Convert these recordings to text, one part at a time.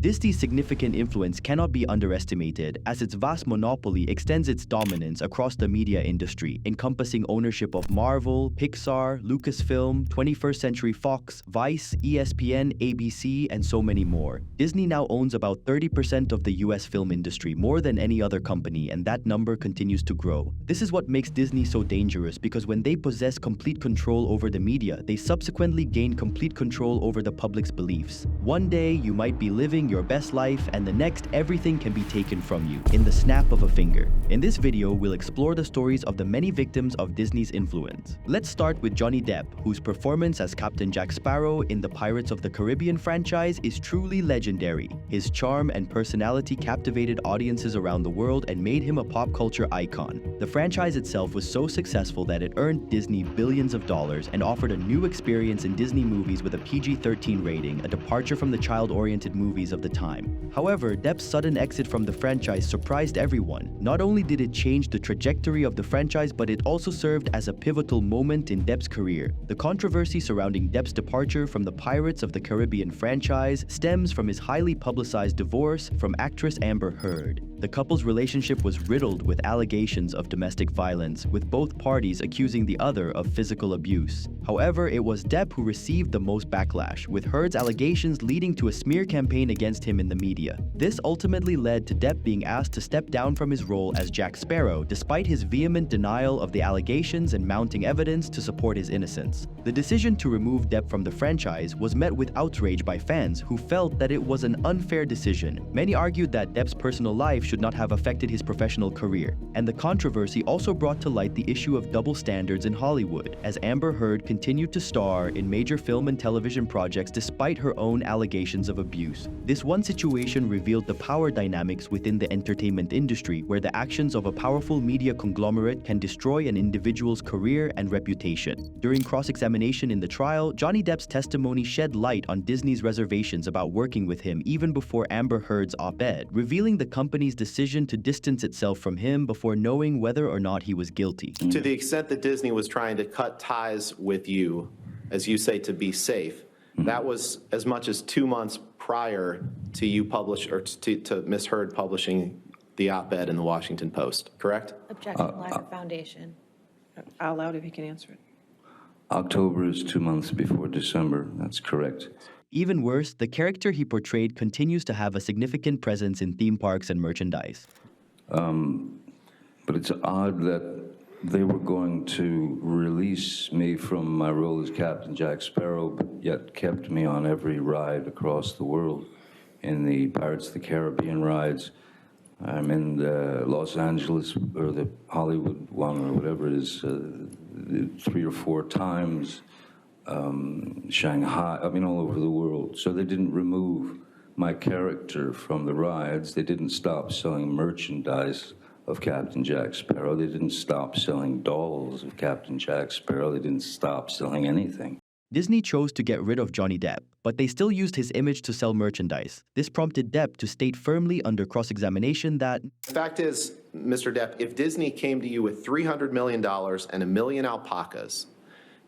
Disney's significant influence cannot be underestimated, as its vast monopoly extends its dominance across the media industry, encompassing ownership of Marvel, Pixar, Lucasfilm, 21st Century Fox, Vice, ESPN, ABC, and so many more. Disney now owns about 30% of the US film industry, more than any other company, and that number continues to grow. This is what makes Disney so dangerous, because when they possess complete control over the media, they subsequently gain complete control over the public's beliefs. One day, you might be living your best life, and the next, everything can be taken from you in the snap of a finger. In this video, we'll explore the stories of the many victims of Disney's influence. Let's start with Johnny Depp, whose performance as Captain Jack Sparrow in the Pirates of the Caribbean franchise is truly legendary. His charm and personality captivated audiences around the world and made him a pop culture icon. The franchise itself was so successful that it earned Disney billions of dollars and offered a new experience in Disney movies with a PG-13 rating, a departure from the child-oriented movies of the time. However, Depp's sudden exit from the franchise surprised everyone. Not only did it change the trajectory of the franchise, but it also served as a pivotal moment in Depp's career. The controversy surrounding Depp's departure from the Pirates of the Caribbean franchise stems from his highly publicized divorce from actress Amber Heard. The couple's relationship was riddled with allegations of domestic violence, with both parties accusing the other of physical abuse. However, it was Depp who received the most backlash, with Heard's allegations leading to a smear campaign against him in the media. This ultimately led to Depp being asked to step down from his role as Jack Sparrow, despite his vehement denial of the allegations and mounting evidence to support his innocence. The decision to remove Depp from the franchise was met with outrage by fans who felt that it was an unfair decision. Many argued that Depp's personal life should not have affected his professional career, and the controversy also brought to light the issue of double standards in Hollywood, as Amber Heard continued to star in major film and television projects despite her own allegations of abuse. This one situation revealed the power dynamics within the entertainment industry, where the actions of a powerful media conglomerate can destroy an individual's career and reputation. During cross-examination in the trial, Johnny Depp's testimony shed light on Disney's reservations about working with him even before Amber Heard's op-ed, revealing the company's decision to distance itself from him before knowing whether or not he was guilty. To the extent that Disney was trying to cut ties with you, as you say, to be safe, that was as much as 2 months prior to you to Ms. Heard publishing the op-ed in the Washington Post, correct? Objection, lack of foundation. Out loud if you can answer it. October is 2 months before December. That's correct. Even worse, the character he portrayed continues to have a significant presence in theme parks and merchandise. But it's odd that they were going to release me from my role as Captain Jack Sparrow, but yet kept me on every ride across the world. In the Pirates of the Caribbean rides, I'm in the Los Angeles, or the Hollywood one, or whatever it is, 3 or 4 times. Shanghai, I mean, all over the world. So they didn't remove my character from the rides. They didn't stop selling merchandise of Captain Jack Sparrow. They didn't stop selling dolls of Captain Jack Sparrow. They didn't stop selling anything. Disney chose to get rid of Johnny Depp, but they still used his image to sell merchandise. This prompted Depp to state firmly under cross-examination that, The fact is, Mr. Depp, if Disney came to you with $300 million and 1 million alpacas,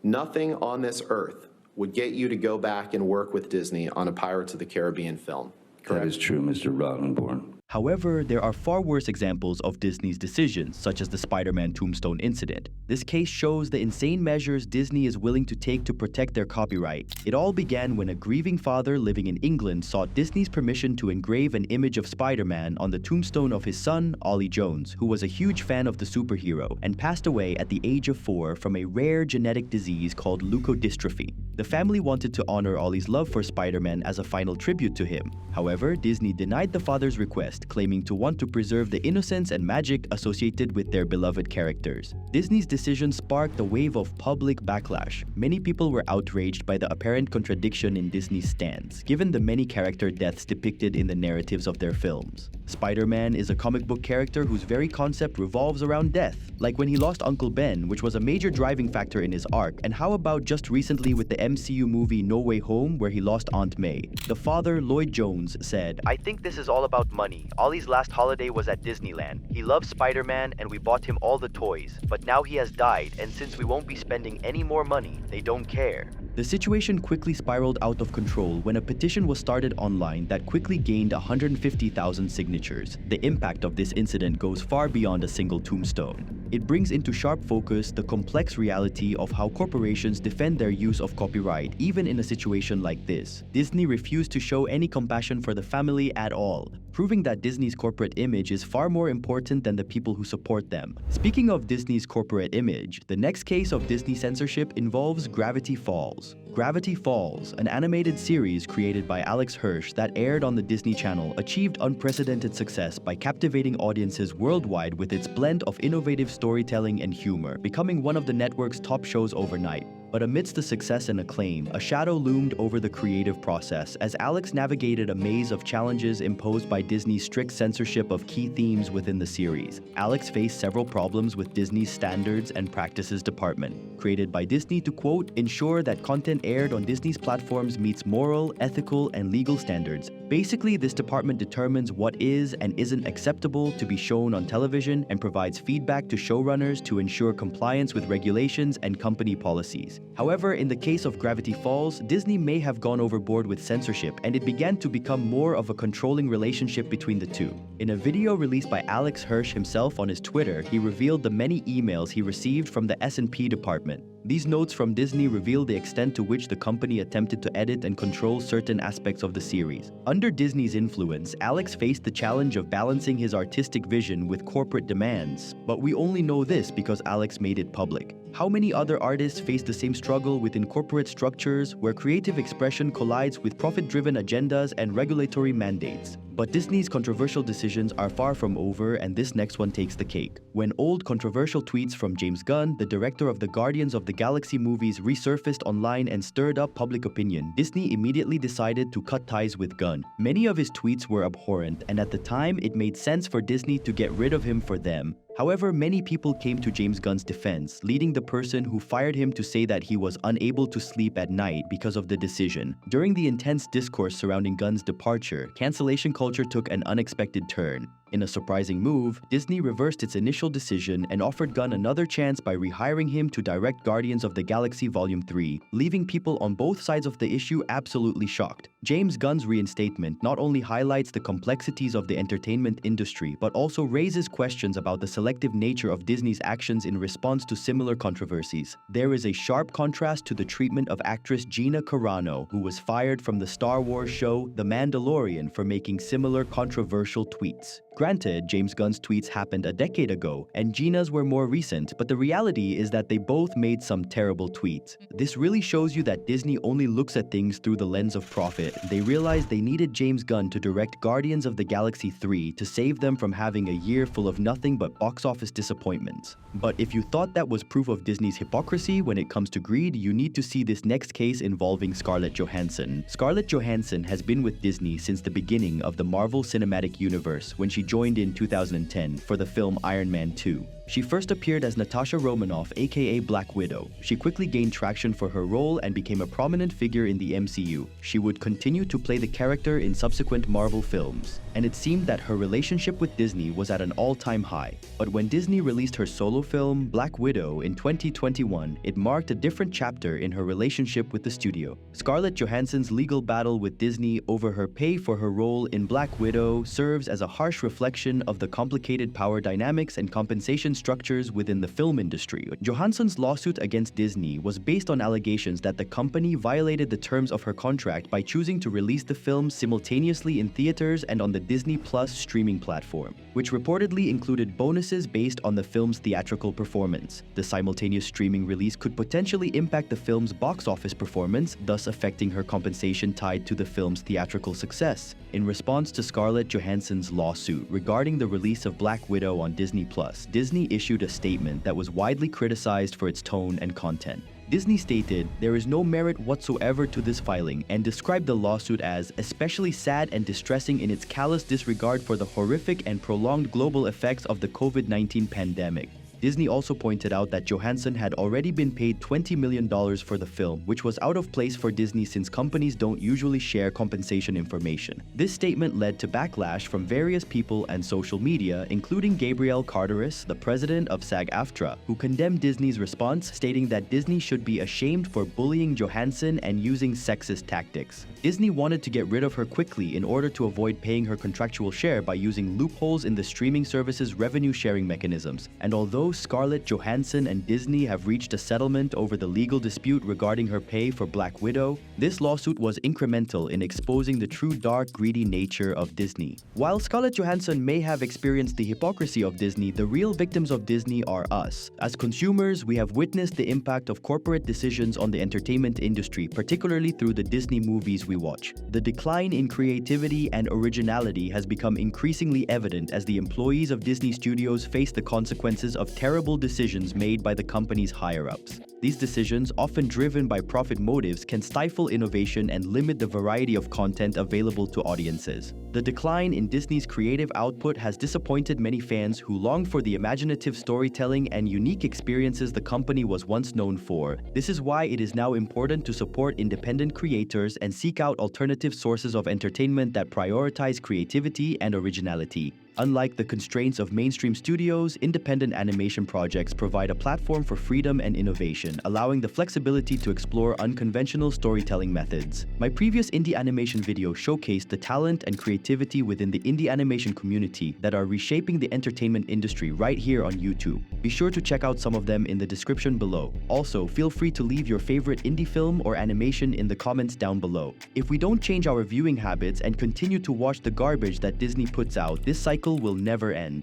nothing on this earth would get you to go back and work with Disney on a Pirates of the Caribbean film, correct? That is true, Mr. Rottenborn. However, there are far worse examples of Disney's decisions, such as the Spider-Man tombstone incident. This case shows the insane measures Disney is willing to take to protect their copyright. It all began when a grieving father living in England sought Disney's permission to engrave an image of Spider-Man on the tombstone of his son, Ollie Jones, who was a huge fan of the superhero and passed away at the age of 4 from a rare genetic disease called leukodystrophy. The family wanted to honor Ollie's love for Spider-Man as a final tribute to him. However, Disney denied the father's request, claiming to want to preserve the innocence and magic associated with their beloved characters. Disney's decision sparked a wave of public backlash. Many people were outraged by the apparent contradiction in Disney's stance, given the many character deaths depicted in the narratives of their films. Spider-Man is a comic book character whose very concept revolves around death, like when he lost Uncle Ben, which was a major driving factor in his arc, and how about just recently with the MCU movie No Way Home, where he lost Aunt May. The father, Lloyd Jones, said, "I think this is all about money. Ollie's last holiday was at Disneyland. He loves Spider-Man and we bought him all the toys, but now he has died, and since we won't be spending any more money, they don't care." The situation quickly spiraled out of control when a petition was started online that quickly gained 150,000 signatures. The impact of this incident goes far beyond a single tombstone. It brings into sharp focus the complex reality of how corporations defend their use of copyright, even in a situation like this. Disney refused to show any compassion for the family at all, proving that Disney's corporate image is far more important than the people who support them. Speaking of Disney's corporate image, the next case of Disney censorship involves Gravity Falls. Gravity Falls, an animated series created by Alex Hirsch that aired on the Disney Channel, achieved unprecedented success by captivating audiences worldwide with its blend of innovative storytelling and humor, becoming one of the network's top shows overnight. But amidst the success and acclaim, a shadow loomed over the creative process as Alex navigated a maze of challenges imposed by Disney's strict censorship of key themes within the series. Alex faced several problems with Disney's Standards and Practices Department, created by Disney to, quote, ensure that content aired on Disney's platforms meets moral, ethical, and legal standards. Basically, this department determines what is and isn't acceptable to be shown on television and provides feedback to showrunners to ensure compliance with regulations and company policies. However, in the case of Gravity Falls, Disney may have gone overboard with censorship, and it began to become more of a controlling relationship between the two. In a video released by Alex Hirsch himself on his Twitter, he revealed the many emails he received from the S&P department. These notes from Disney reveal the extent to which the company attempted to edit and control certain aspects of the series. Under Disney's influence, Alex faced the challenge of balancing his artistic vision with corporate demands. But we only know this because Alex made it public. How many other artists face the same struggle within corporate structures where creative expression collides with profit-driven agendas and regulatory mandates? But Disney's controversial decisions are far from over, and this next one takes the cake. When old controversial tweets from James Gunn, the director of the Guardians of the Galaxy movies, resurfaced online and stirred up public opinion, Disney immediately decided to cut ties with Gunn. Many of his tweets were abhorrent, and at the time, it made sense for Disney to get rid of him for them. However, many people came to James Gunn's defense, leading the person who fired him to say that he was unable to sleep at night because of the decision. During the intense discourse surrounding Gunn's departure, cancellation culture took an unexpected turn. In a surprising move, Disney reversed its initial decision and offered Gunn another chance by rehiring him to direct Guardians of the Galaxy Volume 3, leaving people on both sides of the issue absolutely shocked. James Gunn's reinstatement not only highlights the complexities of the entertainment industry, but also raises questions about the selective nature of Disney's actions in response to similar controversies. There is a sharp contrast to the treatment of actress Gina Carano, who was fired from the Star Wars show The Mandalorian for making similar controversial tweets. Granted, James Gunn's tweets happened a decade ago, and Gina's were more recent, but the reality is that they both made some terrible tweets. This really shows you that Disney only looks at things through the lens of profit. They realized they needed James Gunn to direct Guardians of the Galaxy 3 to save them from having a year full of nothing but box office disappointments. But if you thought that was proof of Disney's hypocrisy when it comes to greed, you need to see this next case involving Scarlett Johansson. Scarlett Johansson has been with Disney since the beginning of the Marvel Cinematic Universe when she joined in 2010 for the film Iron Man 2. She first appeared as Natasha Romanoff, aka Black Widow. She quickly gained traction for her role and became a prominent figure in the MCU. She would continue to play the character in subsequent Marvel films, and it seemed that her relationship with Disney was at an all-time high. But when Disney released her solo film, Black Widow, in 2021, it marked a different chapter in her relationship with the studio. Scarlett Johansson's legal battle with Disney over her pay for her role in Black Widow serves as a harsh reflection of the complicated power dynamics and compensation structures within the film industry. Johansson's lawsuit against Disney was based on allegations that the company violated the terms of her contract by choosing to release the film simultaneously in theaters and on the Disney Plus streaming platform, which reportedly included bonuses based on the film's theatrical performance. The simultaneous streaming release could potentially impact the film's box office performance, thus affecting her compensation tied to the film's theatrical success. In response to Scarlett Johansson's lawsuit regarding the release of Black Widow on Disney Plus, Disney issued a statement that was widely criticized for its tone and content. Disney stated, "There is no merit whatsoever to this filing," and described the lawsuit as especially sad and distressing in its callous disregard for the horrific and prolonged global effects of the COVID-19 pandemic. Disney also pointed out that Johansson had already been paid $20 million for the film, which was out of place for Disney since companies don't usually share compensation information. This statement led to backlash from various people and social media, including Gabrielle Carteris, the president of SAG-AFTRA, who condemned Disney's response, stating that Disney should be ashamed for bullying Johansson and using sexist tactics. Disney wanted to get rid of her quickly in order to avoid paying her contractual share by using loopholes in the streaming service's revenue-sharing mechanisms. And although Scarlett Johansson and Disney have reached a settlement over the legal dispute regarding her pay for Black Widow, this lawsuit was incremental in exposing the true dark, greedy nature of Disney. While Scarlett Johansson may have experienced the hypocrisy of Disney, the real victims of Disney are us. As consumers, we have witnessed the impact of corporate decisions on the entertainment industry, particularly through the Disney movies we watch. The decline in creativity and originality has become increasingly evident as the employees of Disney Studios face the consequences of terrible decisions made by the company's higher-ups. These decisions, often driven by profit motives, can stifle innovation and limit the variety of content available to audiences. The decline in Disney's creative output has disappointed many fans who long for the imaginative storytelling and unique experiences the company was once known for. This is why it is now important to support independent creators and seek out alternative sources of entertainment that prioritize creativity and originality. Unlike the constraints of mainstream studios, independent animation projects provide a platform for freedom and innovation, allowing the flexibility to explore unconventional storytelling methods. My previous indie animation video showcased the talent and creativity within the indie animation community that are reshaping the entertainment industry right here on YouTube. Be sure to check out some of them in the description below. Also, feel free to leave your favorite indie film or animation in the comments down below. If we don't change our viewing habits and continue to watch the garbage that Disney puts out, this cycle will never end.